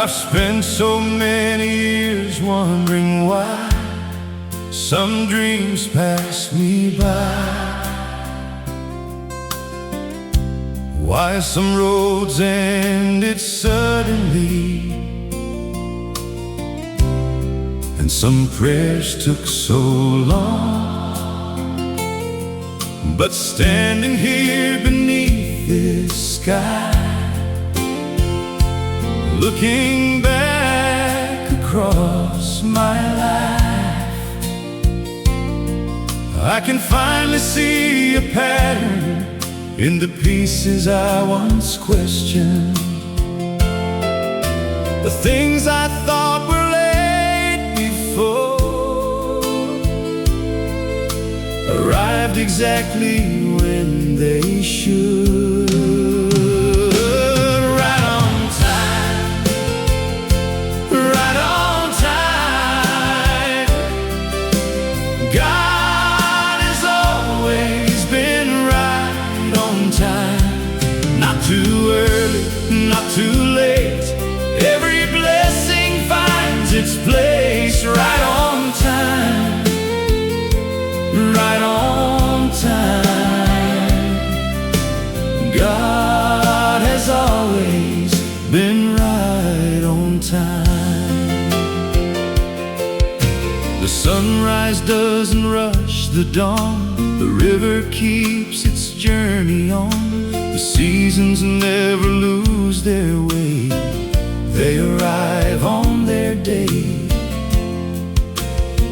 I've spent so many years wondering why some dreams pass me by, why some roads ended suddenly, and some prayers took so long. But standing here beneath this sky, looking back across my life, I can finally see a pattern in the pieces I once questioned. The things I thought were late before arrived exactly when they should. Too early, not too late. Every blessing finds its place. Right on time, right on time. God has always been right on time. The sunrise doesn't rush the dawn. The river keeps its journey on. The seasons never lose their way. They arrive on their day.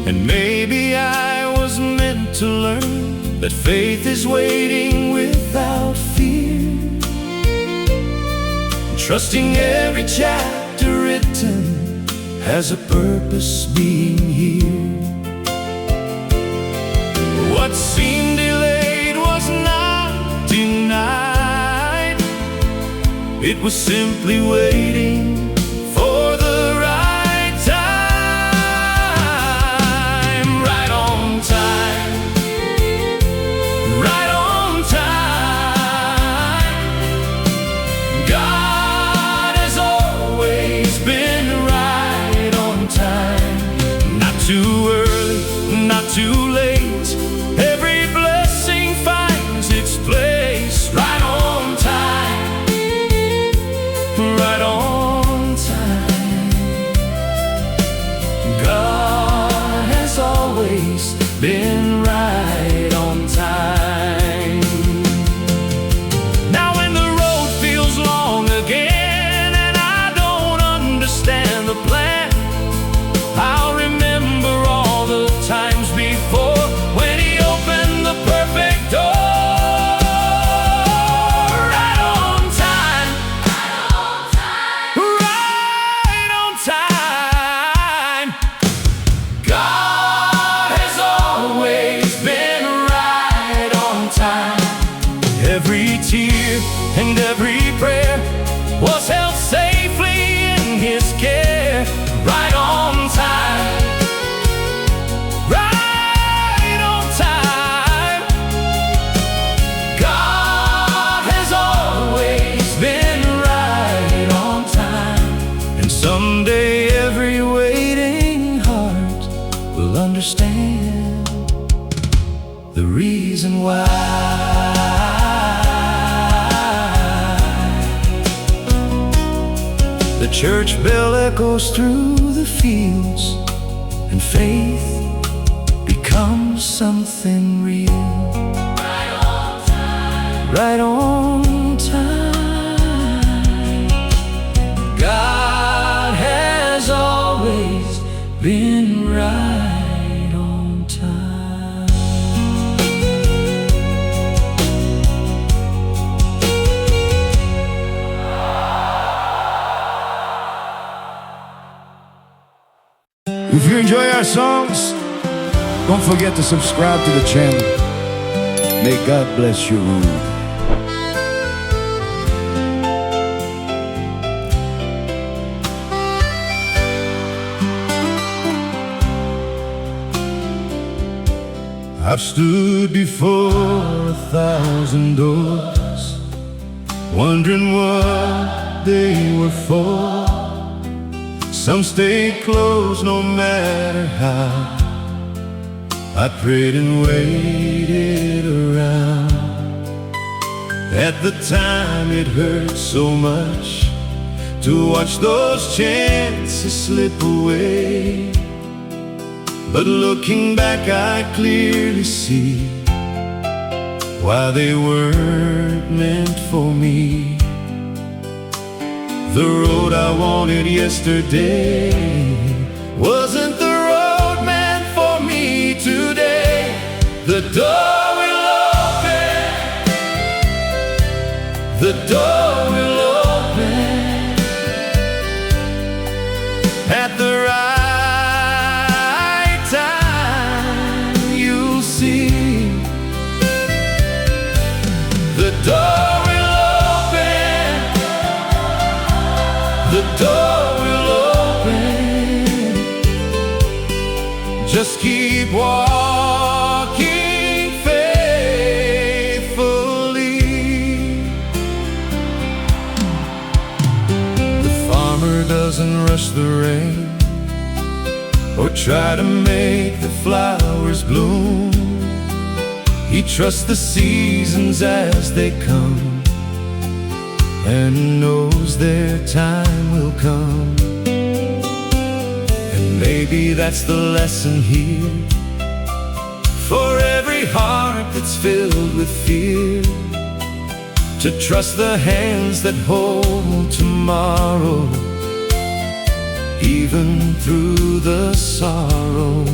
And maybe I was meant to learn that faith is waiting without fear, trusting every chapter written has a purpose being here. What seemed delayed was not denied. It was simply waiting for the right time. Right on time, right on time. God has always been right on time. Not too early, not too late. Every blessing finds its place. Right on time, right on time. God has always been right on time. Now when the road feels long again and I don't understand the plan, I'll remember all the times before when He opened the perfect door. Every tear and every prayer was held safely in His care. Right on time, right on time. God has always been right on time. And someday every waiting heart will understand the reason why. The church bell echoes through the fields, and faith becomes something real. Right on time, right on time. God has always been right on time. If you enjoy our songs, don't forget to subscribe to the channel. May God bless your road. I've stood before 1,000 doors, wondering what they were for. Some stayed close no matter how. I prayed and waited around. At the time it hurt so much to watch those chances slip away. But looking back I clearly see why they weren't meant for me. The road I wanted yesterday wasn't the road meant for me today. The door will open, the door will open at the right time. You'll see the door will open, the door will open. Just keep walking faithfully. The farmer doesn't rush the rain or try to make the flowers bloom. He trusts the seasons as they come and knows their time will come. And maybe that's the lesson here for every heart that's filled with fear, to trust the hands that hold tomorrow, even through the sorrow.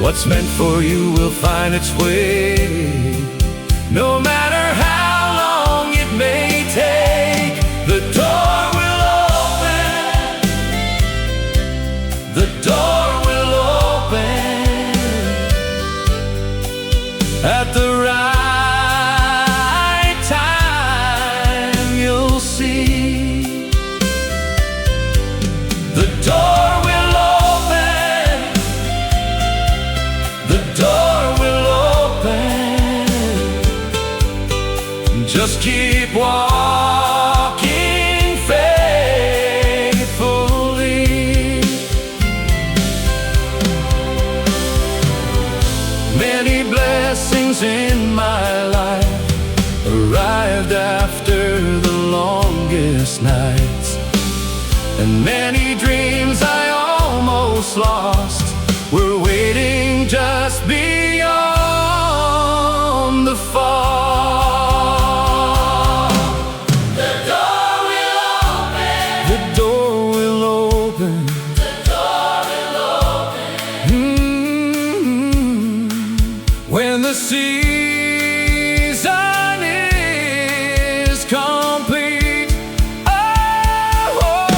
What's meant for you will find its way, no matter how long it may take. The door will open, the door will open at the right time. You'll see the door will open, the door will open. Just keep walking faithfully. Many blessings in my life arrived after the longest nights, and many dreams I almost lost were waiting just beyond the fall. The door will open, the door will open, the door will open. When the season is complete, oh,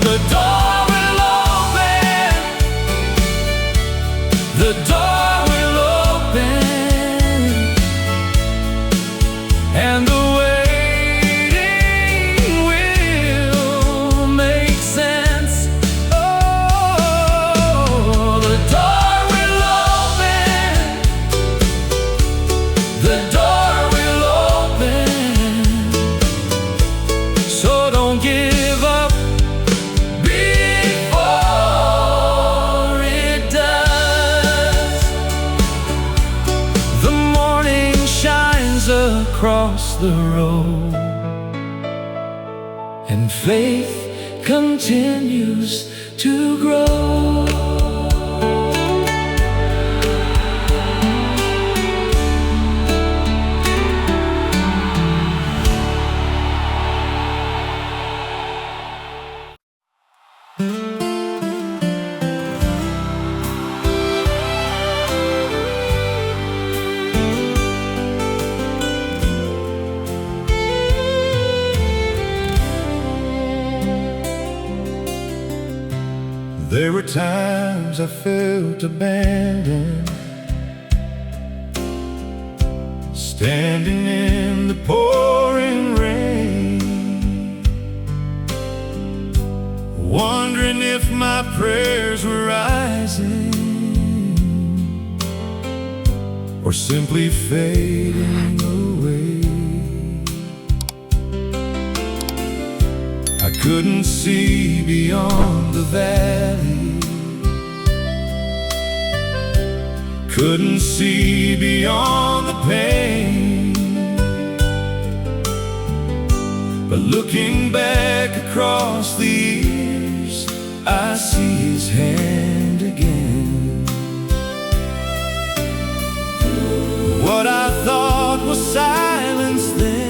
the door will open, the door will open, and the waiting will make sense. Oh, the door will open, the door will open. So don't give up before it does. The morning shines across the road, and faith continues to grow. There were times I felt abandoned, standing in the pouring rain, wondering if my prayers were rising or simply fading away. I couldn't see beyond the valley, couldn't see beyond the pain. But looking back across the years, I see his hand again. What I thought was silence then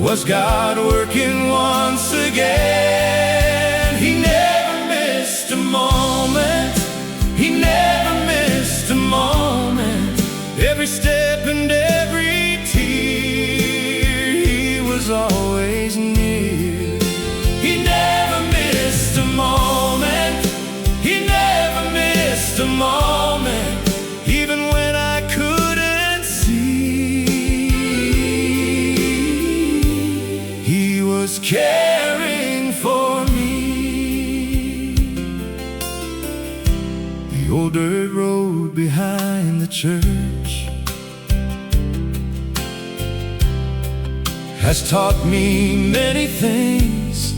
was God working once again. He never missed a moment, he never missed a moment. Every step and every tear, he was always near. He never missed a moment, he never missed a moment. Even when I couldn't see, he was caring for me. The old dirt road behind the church has taught me many things,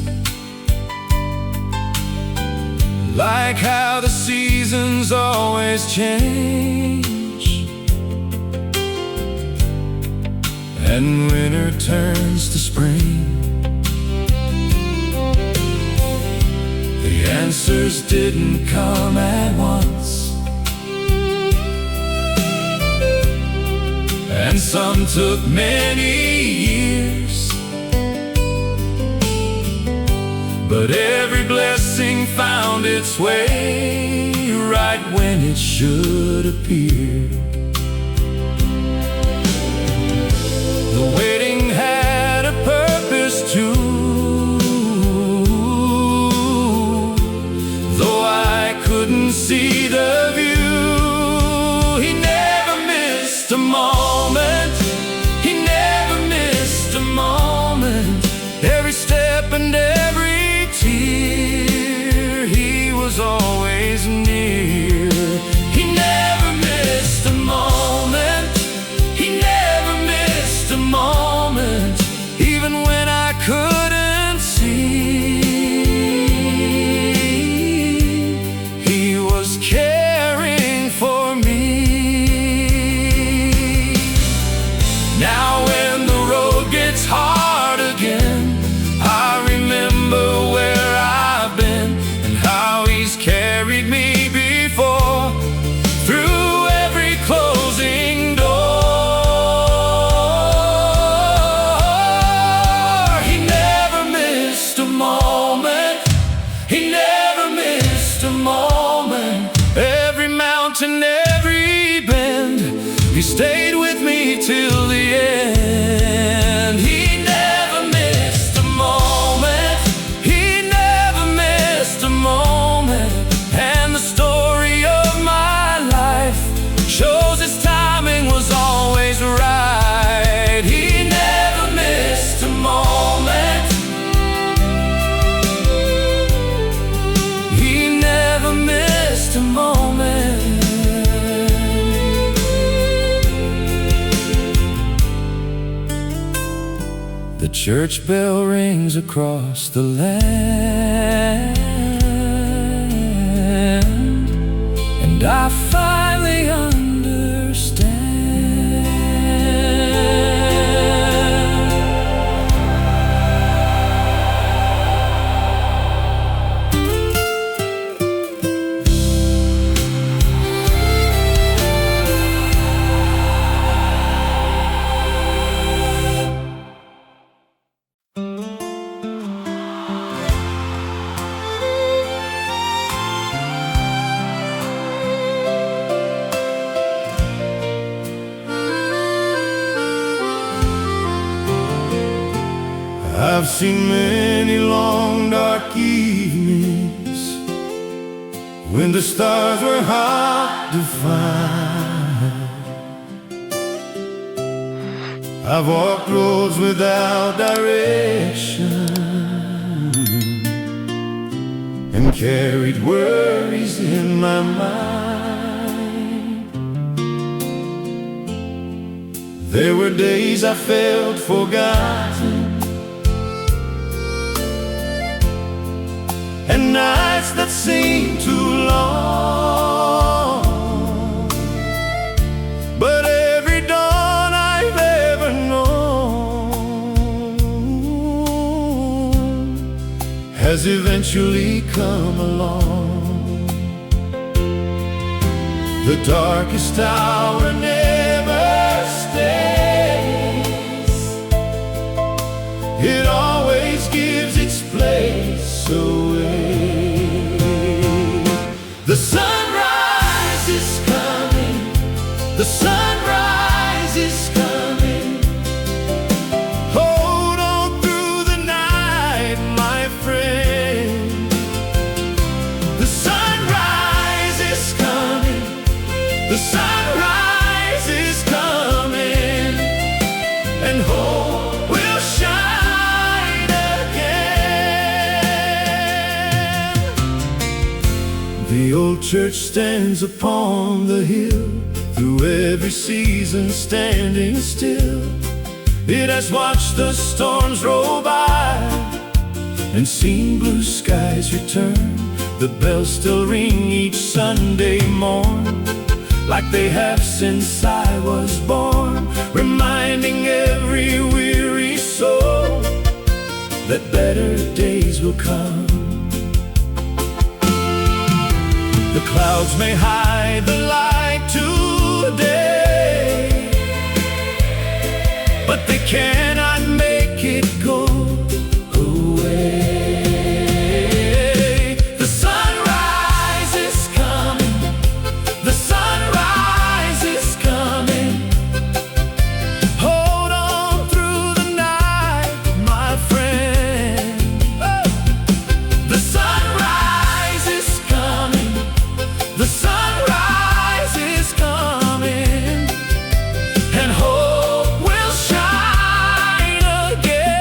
like how the seasons always change, and winter turns to spring. The answers didn't come at once, and some took many years. But every blessing found its way right when it should appear. The waiting had a purpose too, though I couldn't see the view. He never missed a moment, he never missed a moment. Every step and every tear, he was always near. He never missed a moment, he never missed a moment. Even when I couldn't see, he was caring for me. Now when the road gets hard again, I remember where I've been and how he's carried me before, through every closing door. He never missed a moment, he never missed a moment. Every mountain, every bend, he stayed with me till the end. He never missed a moment, he never missed a moment. And the story of my life shows his timing was always right. He never missed a moment, he never missed a moment. The church bell rings across the land, and I finally understand. I've seen many long dark evenings when the stars were hard to find. I've walked roads without direction and carried worries in my mind. There were days I felt forgotten, and nights that seem too long. But every dawn I've ever known has eventually come along. The darkest hour never stays. It always gives its place away. The sunrise is coming. The sunrise is coming. Hold on through the night, my friend. The sunrise is coming. The sunrise is coming, and hope will shine again. The old church stands upon the hill, through every season standing still. It has watched the storms roll by and seen blue skies return. The bells still ring each Sunday morn, like they have since I was born, reminding every weary soul that better days will come. The clouds may hide the light today, but they cannot make it go away. The sunrise is coming. The sunrise is coming. Hold on through the night, my friend. Oh! The sunrise is coming. The sunrise is coming, and hope will shine again.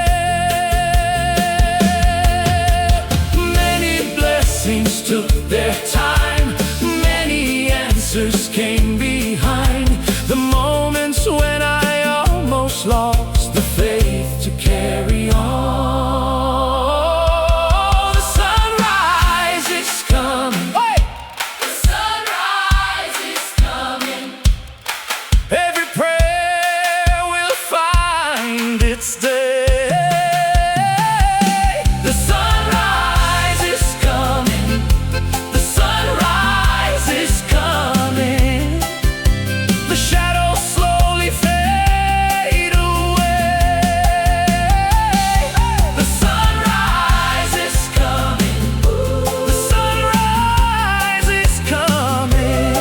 Many blessings took their time. Many answers came behind the moments when I almost lost the faith to carry on. The sunrise is coming. Hey! The sunrise is coming. Every prayer will find its day. The sunrise is coming. The sunrise is coming. The shadows slowly fade away. The sunrise is coming. The sunrise is coming,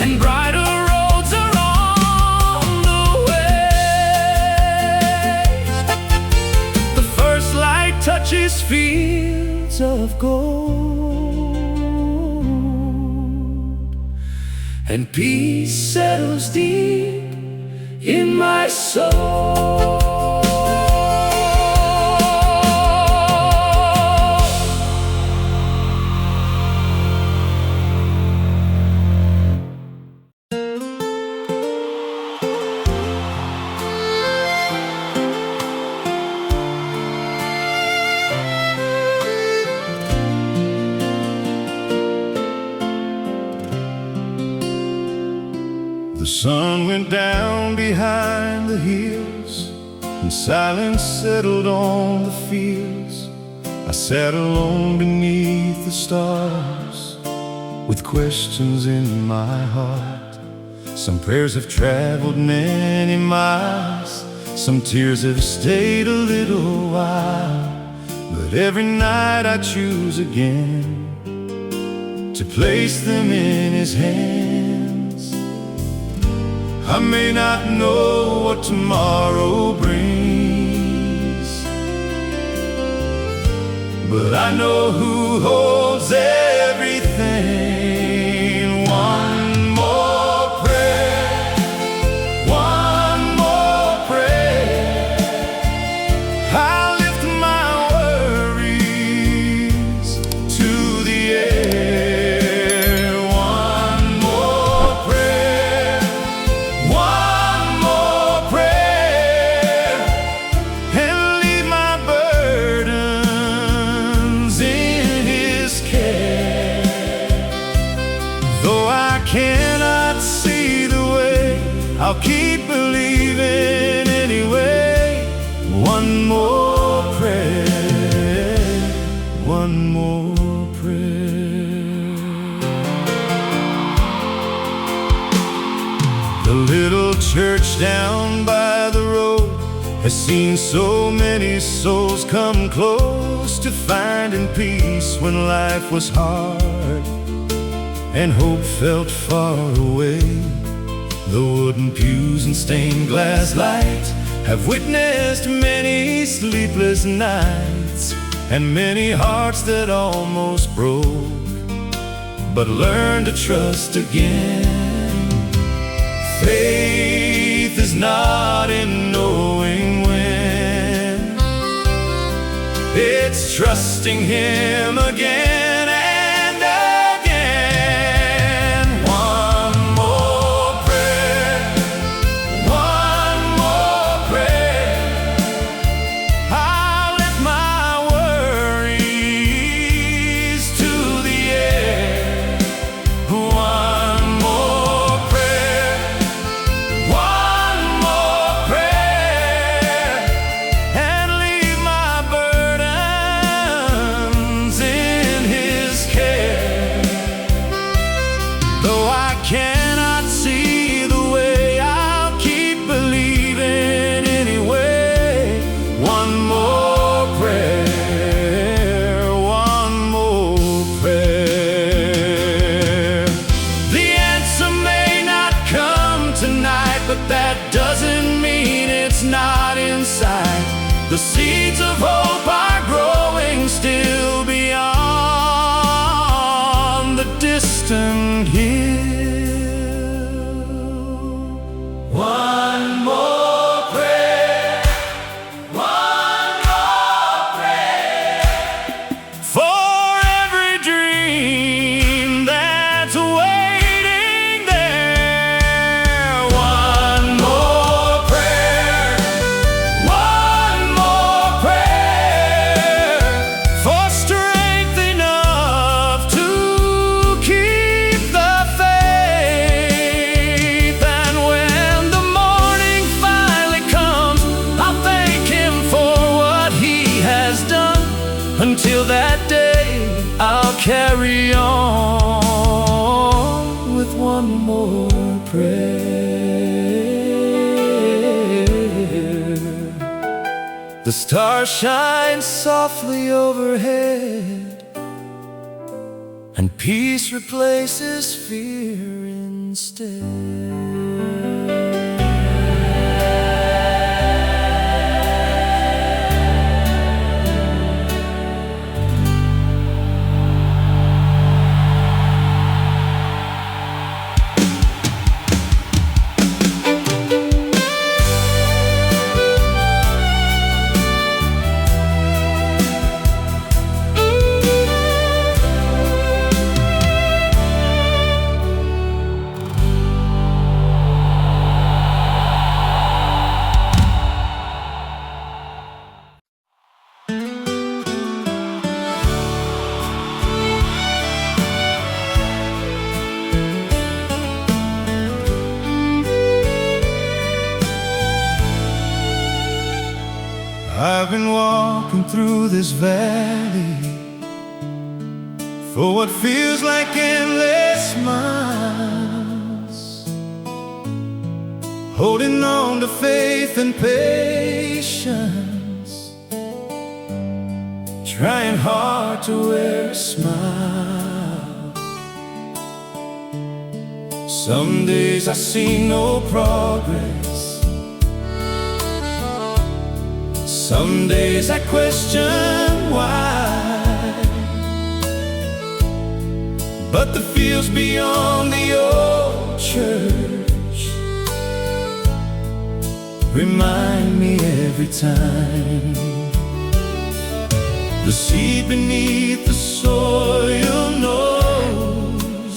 and brighter roads are on the way. The first light touches fields of gold, and peace settles deep in my soul. The sun went down behind the hills, and silence settled on the fields. I sat alone beneath the stars, with questions in my heart. Some prayers have traveled many miles, some tears have stayed a little while. But every night I choose again to place them in His hands. I may not know what tomorrow brings, but I know who holds everything. One more prayer, one more prayer. I lift my worries to the air. One more prayer, one more prayer, and leave my burdens in I'll keep believing anyway. One more prayer, one more prayer. The little church down by the road has seen so many souls come close to finding peace when life was hard and hope felt far away. The wooden pews and stained glass lights have witnessed many sleepless nights and many hearts that almost broke, but learned to trust again. Faith is not in knowing when, it's trusting Him again and again. One more prayer, one more prayer. I'll lift my worries to the air. One more prayer, one more prayer, and leave my burdens in His care. Though I cannot see the way, I'll keep believing anyway. One more prayer, one more prayer. The answer may not come tonight, but that doesn't mean it's not in sight. The seeds of hope are growing still beyond the distant hill. One more prayer, one more prayer, for every dream that's waiting there. One more prayer, one more prayer, for strength enough to keep the faith. And when the morning finally comes, I'll thank Him for what He has done. Until that day, I'll carry on with one more prayer. The stars shine softly overhead, and peace replaces fear instead. I've been walking through this valley for what feels like endless miles, holding on to faith and patience, trying hard to wear a smile. Some days I see no progress, some days I question why, but the fields beyond the old church remind me every time. The seed beneath the soil knows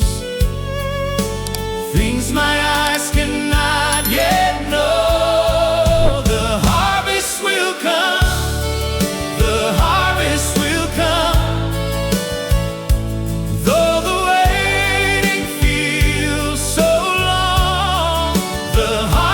things my eyes cannot yet know. The harvest will come, the harvest will come, though the waiting feels so long. The harvest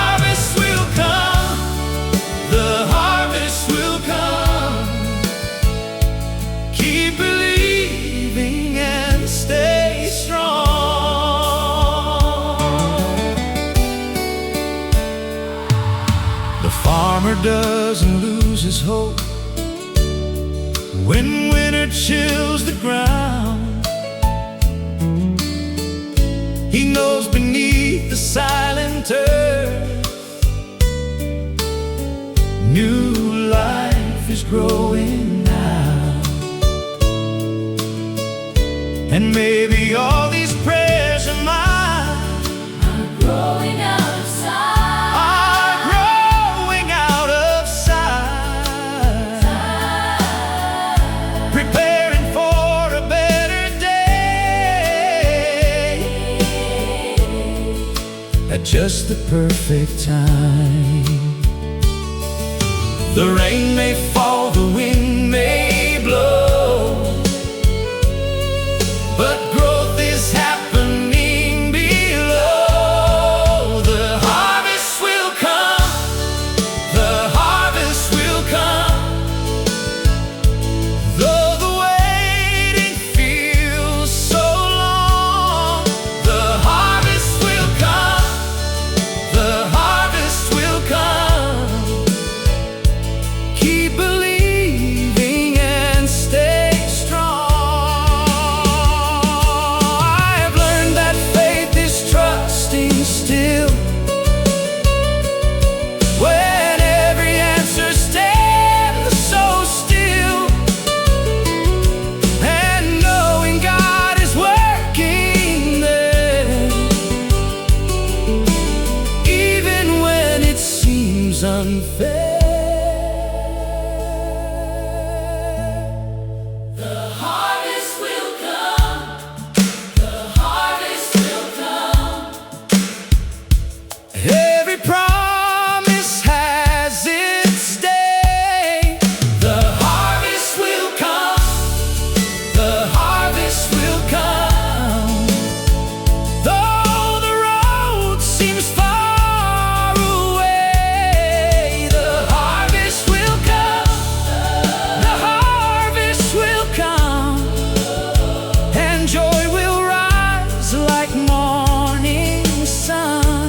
when winter chills the ground. He knows beneath the silent earth new life is growing now. And maybe all these prayers of mine are growing out of sight, preparing for a better day at just the perfect time. The rain may fall, the wind may blow, but growth is happening below. The harvest will come, the harvest will come. Though the waiting feels so long, the harvest will come, the harvest will come. Keep believing and stay strong. I've learned that faith is trusting still when every answer stands so still, and knowing God is working there, even when it seems unfair. Every promise has its day. The harvest will come, the harvest will come. Though the road seems far away, the harvest will come, the harvest will come. And joy will rise like morning sun.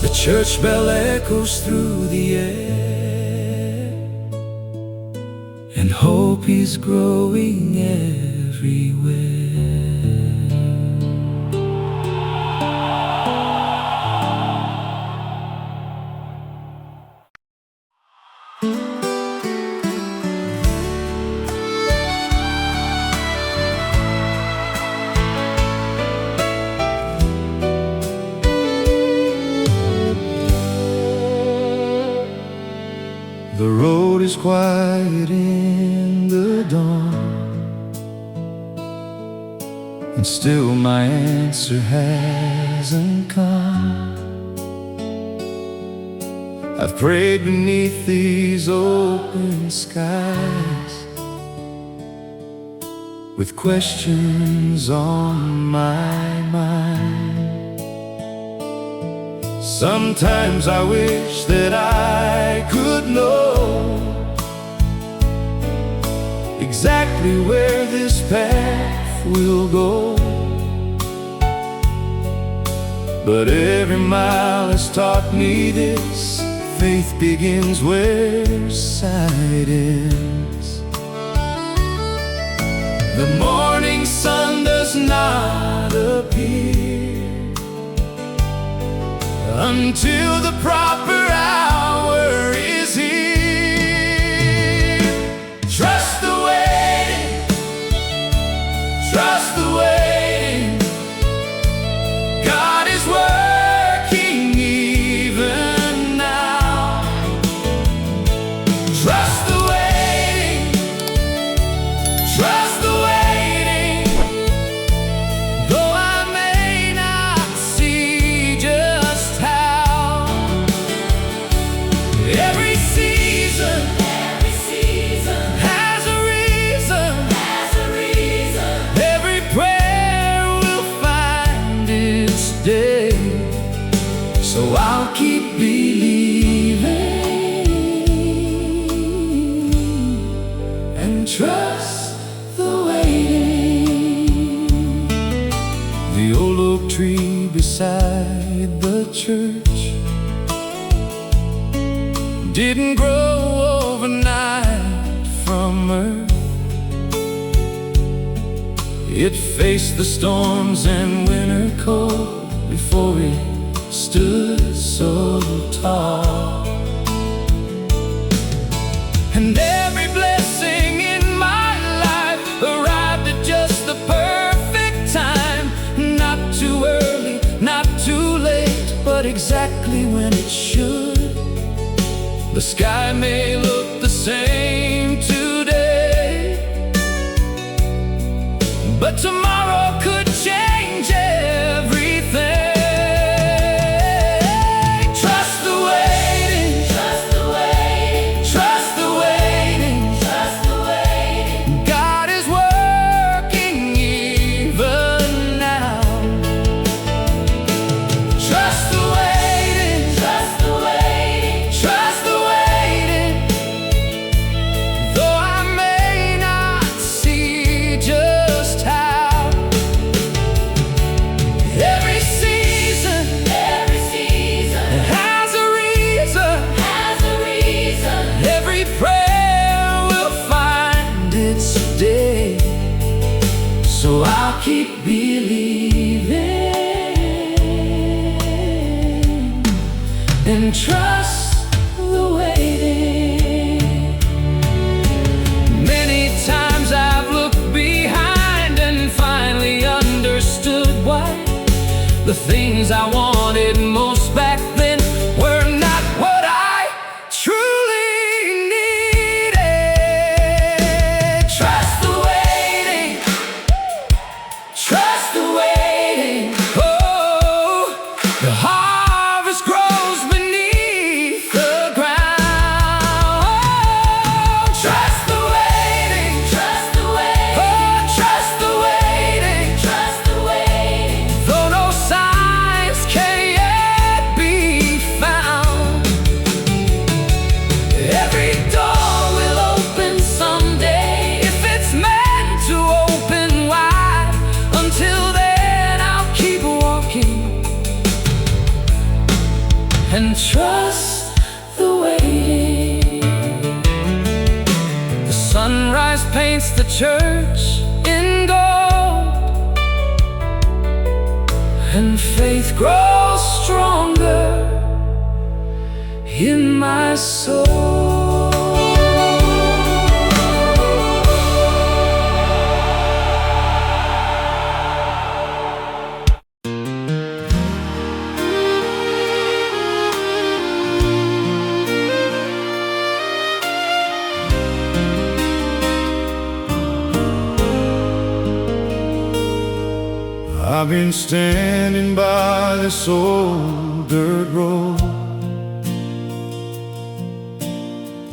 The church bell echoes through the air, and hope is growing everywhere. The road is quiet in the dawn, and still my answer hasn't come. I've prayed beneath these open skies, with questions on my mind. Sometimes I wish that I could know exactly where this path will go, but every mile has taught me this: faith begins where sight ends. The morning sun does not appear until the proper hour is here. Trust the waiting, trust the waiting. God is working even now. Trust the waiting, trust the waiting. Though I may not see just how, every season has a reason. Every prayer The old oak tree beside the church didn't grow overnight from earth. It faced the storms and winter cold before it stood so tall. And every blessing in my life arrived at just the perfect time. Not too early, not too late, but exactly when it should. The sky may look the same today, but tomorrow could change everything. Trust the waiting, trust the waiting, trust the waiting, trust the waiting. God is working even now. Trust the waiting, trust the waiting, trust the waiting. Though I may not see just how, every season has a reason, every prayer will find its day. So I'll keep believing and trust the waiting. Many times I've looked behind and finally understood why the things I wanted most back then were not what I truly needed. Trust the waiting, trust the waiting. Oh, the harvest grows beneath the ground. Trust the waiting, trust the waiting. Oh, trust the waiting, trust the waiting. Though no signs can yet be found, every door will open someday if it's meant to open wide. Until then, I'll keep walking and trust the waiting. The sunrise paints the church in gold, and faith grows stronger in my soul. I've been standing by this old dirt road,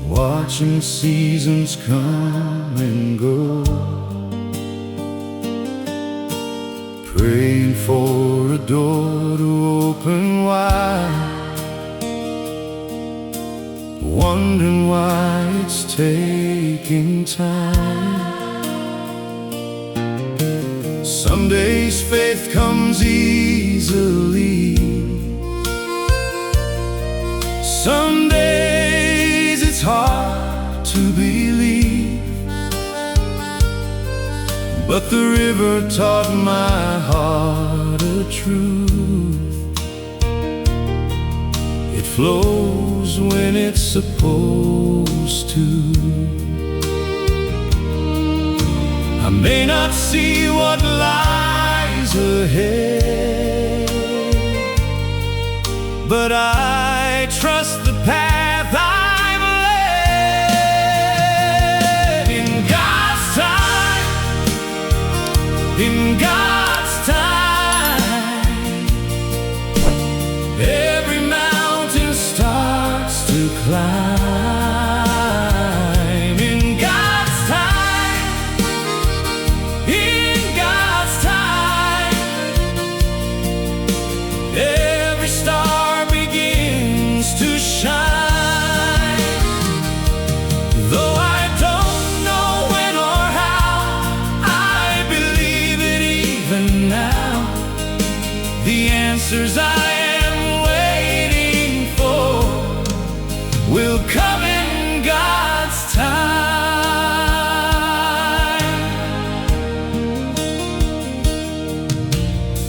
watching seasons come and go, praying for a door to open wide, wondering why it's taking time. Some days faith comes easily, some days it's hard to believe, but the river taught my heart a truth. It flows when it's supposed to. I may not see what lies ahead, but I trust the path I've led. In God's time, in God's time, every mountain starts to climb. In God's time, in God's time, every star begins to shine. Though I don't know when or how, I believe it answers I am waiting for will come in God's time.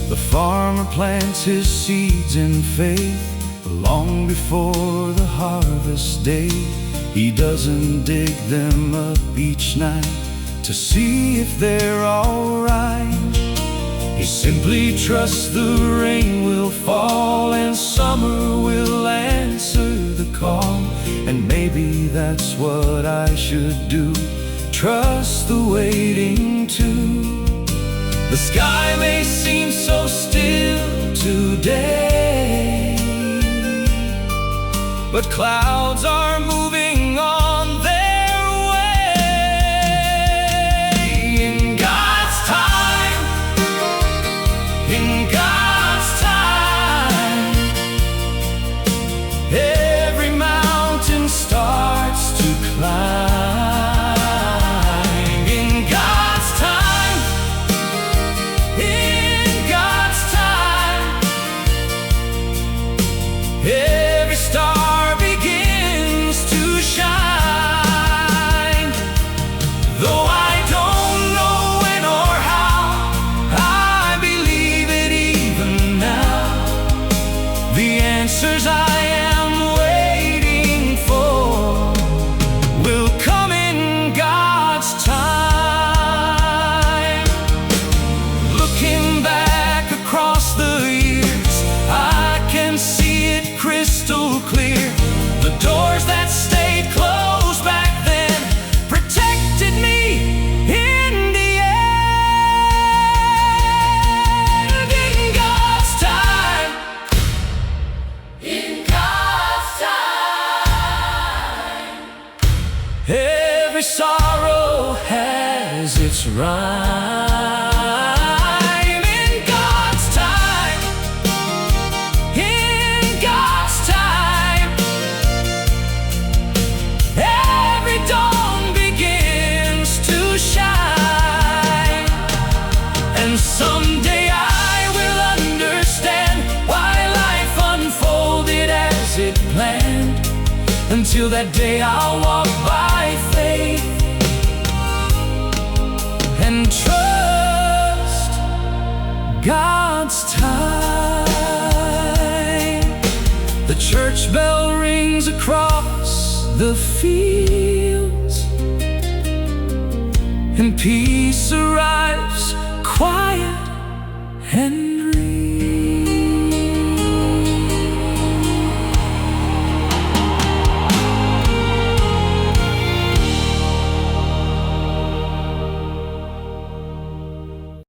The farmer plants his seeds in faith long before the harvest day. He doesn't dig them up each night to see if they're alright. He simply trusts the rain will fall and summer will answer the call. And maybe that's what I should do, trust the waiting too. The sky may seem so still today, but clouds are moving on their way. In God's time, in God's time, every mountain starts to climb. In God's time, in God's time, every star begins to shine. Though I don't know when or how, I believe it even now. The answers I am waiting for will come in God's time. Looking back across the years, I can see it crystal clear. The doors that stayed closed back then protected me in the end. In God's time, in God's time, every sorrow has its rhyme. In God's time, in God's time, every dawn begins to shine. And someday I will understand why life unfolded as it planned. Until that day I'll walk by faith and trust God's time. The church bell rings across the fields, and peace arrives quiet and